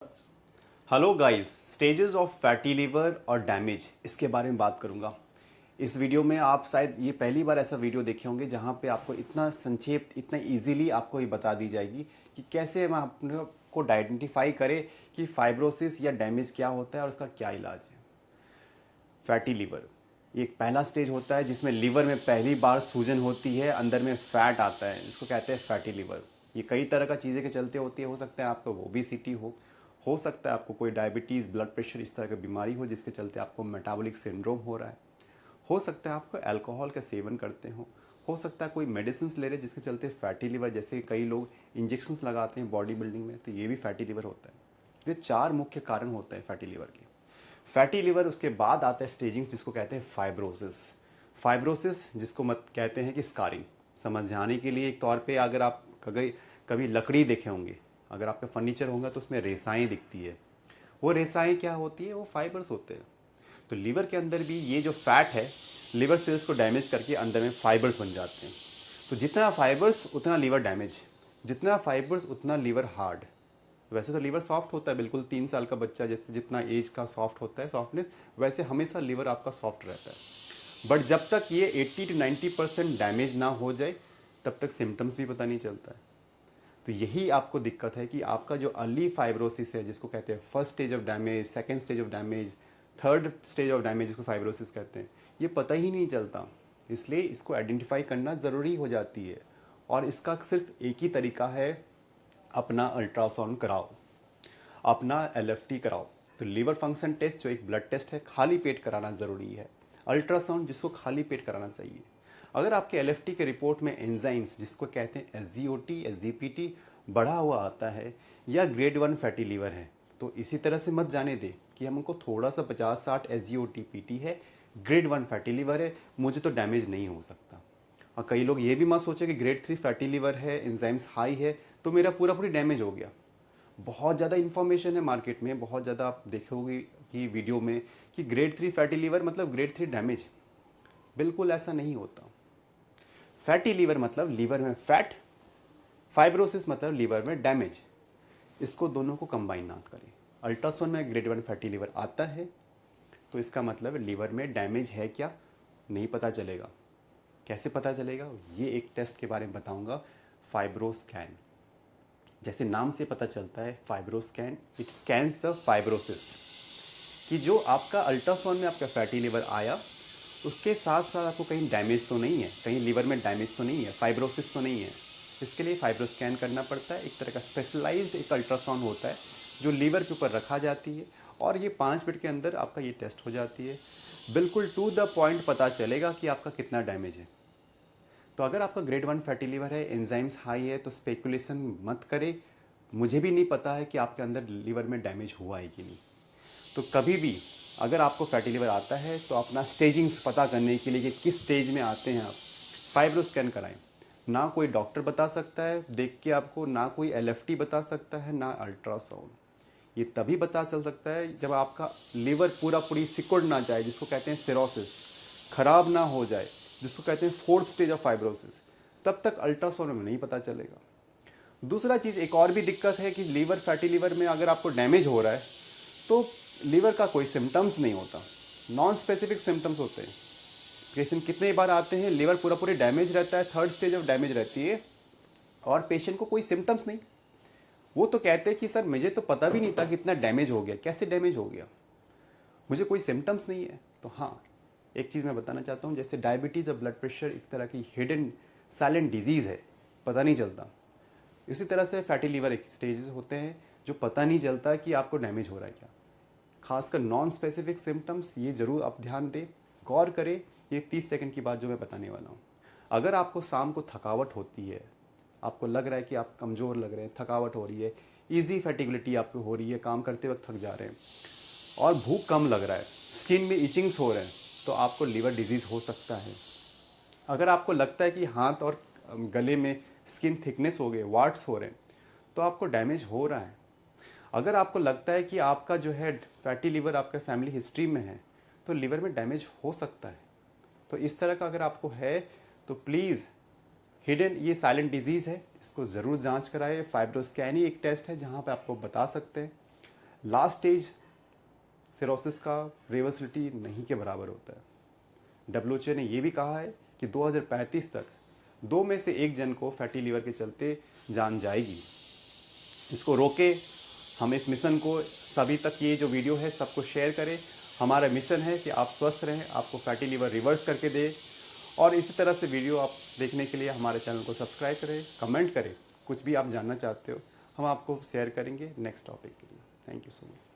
Hello guys, stages of fatty liver और damage इसके बारे में बात करूंगा। इस वीडियो में आप शायद ये पहली बार ऐसा वीडियो देखे होंगे जहां पे आपको इतना संक्षेप, इतना इजीली आपको ये बता दी जाएगी कि कैसे हम अपने को आइडेंटिफाई करें कि फाइब्रोसिस या डैमेज क्या होता है और उसका क्या इलाज है। फैटी लिवर ये एक पहला स्टेज होता है जिसमें लिवर में पहली बार सूजन होती है, अंदर में फैट आता है, इसको कहते हैं फैटी लिवर। ये कई तरह का चीज़ें के चलते होती है। हो सकता है आपको ओबेसिटी हो सकता है आपको कोई डायबिटीज़, ब्लड प्रेशर, इस तरह की बीमारी हो जिसके चलते आपको मेटाबॉलिक सिंड्रोम हो रहा है। हो सकता है आपको अल्कोहल का सेवन करते हो सकता है कोई मेडिसिन ले रहे जिसके चलते फैटी लिवर, जैसे कई लोग इंजेक्शंस लगाते हैं बॉडी बिल्डिंग में, तो ये भी फैटी लिवर होता है। ये चार मुख्य कारण होते हैं फैटी लिवर के। फैटी लिवर, उसके बाद आता है स्टेजिंग जिसको कहते हैं फाइब्रोसिस। फाइब्रोसिस जिसको मत कहते हैं कि स्कारिंग। समझाने के लिए एक तौर पे, अगर आप कभी कभी लकड़ी देखे होंगे, अगर आपका फर्नीचर होगा तो उसमें रेसाएँ दिखती है। वो रेसाएँ क्या होती है? वो फाइबर्स होते हैं। तो लीवर के अंदर भी ये जो फैट है, लिवर सेल्स को डैमेज करके अंदर में फाइबर्स बन जाते हैं। तो जितना फाइबर्स उतना लीवर डैमेज, जितना फाइबर्स उतना लीवर हार्ड। वैसे तो लीवर सॉफ्ट होता है, बिल्कुल 3 साल का बच्चा जैसे जितना एज का सॉफ्ट होता है सॉफ्टनेस, वैसे हमेशा लीवर आपका सॉफ्ट रहता है। बट जब तक ये 80 to 90% डैमेज ना हो जाए तब तक सिम्टम्स भी पता नहीं चलता है। तो यही आपको दिक्कत है कि आपका जो अर्ली फाइब्रोसिस है, जिसको कहते हैं first stage of damage, second stage of damage, third stage of damage जिसको फाइब्रोसिस कहते हैं, ये पता ही नहीं चलता। इसलिए इसको आइडेंटिफाई करना ज़रूरी हो जाती है। और इसका सिर्फ एक ही तरीका है, अपना अल्ट्रासाउंड कराओ, अपना एलएफटी कराओ। तो लीवर फंक्शन टेस्ट जो एक ब्लड टेस्ट है, खाली पेट कराना ज़रूरी है। अल्ट्रासाउंड जिसको खाली पेट कराना चाहिए। अगर आपके एलएफटी के रिपोर्ट में एंजाइम्स जिसको कहते हैं एसजीओटी, एसजीपीटी बढ़ा हुआ आता है, या ग्रेड 1 फैटी लीवर है, तो इसी तरह से मत जाने दे कि हमको थोड़ा सा 50-60 एसजीओटी पीटी है, ग्रेड 1 फैटी लीवर है, मुझे तो डैमेज नहीं हो सकता। और कई लोग ये भी मत सोचे कि ग्रेड 3 फैटी लीवर है, एंजाइम्स हाई है, तो मेरा पूरी डैमेज हो गया। बहुत ज़्यादा इन्फॉर्मेशन है मार्केट में, बहुत ज़्यादा आप देखोगे कि वीडियो में कि ग्रेड 3 फैटी लीवर मतलब ग्रेड 3 डैमेज। बिल्कुल ऐसा नहीं होता। फैटी लीवर मतलब लीवर में फैट, फाइब्रोसिस मतलब लीवर में डैमेज। इसको दोनों को कंबाइन ना करें। अल्ट्रासाउंड में ग्रेड 1 फैटी लीवर आता है तो इसका मतलब लीवर में डैमेज है क्या, नहीं पता चलेगा। कैसे पता चलेगा? ये एक टेस्ट के बारे में बताऊंगा, फाइब्रोस्कैन। जैसे नाम से पता चलता है fibroscan, it scans the fibrosis. कि जो आपका अल्ट्रासाउंड में आपका फैटी लिवर आया, उसके साथ साथ आपको कहीं डैमेज तो नहीं है, कहीं लीवर में डैमेज तो नहीं है, फाइब्रोसिस तो नहीं है। इसके लिए फाइब्रोस्कैन करना पड़ता है। एक तरह का स्पेशलाइज्ड एक अल्ट्रासाउंड होता है जो लीवर के ऊपर रखा जाती है, और ये 5 मिनट के अंदर आपका ये टेस्ट हो जाती है। बिल्कुल टू द पॉइंट पता चलेगा कि आपका कितना डैमेज है। तो अगर आपका ग्रेड 1 फैटी लिवर है, एंजाइम्स हाई है, तो स्पेकुलेशन मत करें। मुझे भी नहीं पता है कि आपके अंदर लीवर में डैमेज हुआ है कि नहीं। तो कभी भी अगर आपको फैटी लिवर आता है तो अपना स्टेजिंग्स पता करने के लिए कि किस स्टेज में आते हैं आप, फाइब्रो स्कैन कराएं। ना कोई डॉक्टर बता सकता है देख के आपको, ना कोई एलएफटी बता सकता है, ना अल्ट्रासाउंड। ये तभी पता चल सकता है जब आपका लीवर पूरी सिकुड़ ना जाए, जिसको कहते हैं सिरोसिस, खराब ना हो जाए, जिसको कहते हैं फोर्थ स्टेज ऑफ फाइब्रोसिस। तब तक अल्ट्रासाउंड में नहीं पता चलेगा। दूसरा चीज़, एक और भी दिक्कत है कि लीवर, फैटी लीवर में अगर आपको डैमेज हो रहा है तो लीवर का कोई सिम्टम्स नहीं होता, नॉन स्पेसिफिक सिम्टम्स होते हैं। पेशेंट कितने बार आते हैं, लीवर पूरी डैमेज रहता है, थर्ड स्टेज ऑफ डैमेज रहती है, और पेशेंट को कोई सिम्टम्स नहीं। वो तो कहते हैं कि सर मुझे तो पता भी नहीं था कि इतना डैमेज हो गया, कैसे डैमेज हो गया, मुझे कोई सिम्टम्स नहीं है। तो हाँ, एक चीज़ मैं बताना चाहता हूँ, जैसे डायबिटीज़ और ब्लड प्रेशर एक तरह की हिडन साइलेंट डिजीज़ है, पता नहीं चलता। इसी तरह से फैटी लीवर एक स्टेजेस होते हैं जो पता नहीं चलता कि आपको डैमेज हो रहा है क्या। खासकर नॉन स्पेसिफिक सिम्टम्स, ये ज़रूर आप ध्यान दें, गौर करें। ये 30 सेकंड की बात जो मैं बताने वाला हूँ। अगर आपको शाम को थकावट होती है, आपको लग रहा है कि आप कमज़ोर लग रहे हैं, थकावट हो रही है, ईजी फैटिबिलिटी आपको हो रही है, काम करते वक्त थक जा रहे हैं, और भूख कम लग रहा है, स्किन में इचिंग्स हो रहे हैं, तो आपको लीवर डिजीज़ हो सकता है। अगर आपको लगता है कि हाथ और गले में स्किन थिकनेस हो गए, वार्ट्स हो रहे हैं, तो आपको डैमेज हो रहा है। अगर आपको लगता है कि आपका जो है फैटी लिवर आपका फैमिली हिस्ट्री में है, तो लिवर में डैमेज हो सकता है। तो इस तरह का अगर आपको है तो प्लीज़, हिडन ये साइलेंट डिजीज़ है, इसको ज़रूर जांच कराएं। फाइब्रोस्कैन ही एक टेस्ट है जहां पे आपको बता सकते हैं। लास्ट स्टेज सिरोसिस का रिवर्सिबिलिटी नहीं के बराबर होता है। WHO ने ये भी कहा है कि 2035 तक 2 में से 1 जन को फैटी लीवर के चलते जान जाएगी। इसको रोके, हम इस मिशन को सभी तक, ये जो वीडियो है सबको शेयर करें। हमारा मिशन है कि आप स्वस्थ रहें, आपको फैटी लीवर रिवर्स करके दे। और इसी तरह से वीडियो आप देखने के लिए हमारे चैनल को सब्सक्राइब करें, कमेंट करें, कुछ भी आप जानना चाहते हो हम आपको शेयर करेंगे नेक्स्ट टॉपिक के लिए। Thank you so much.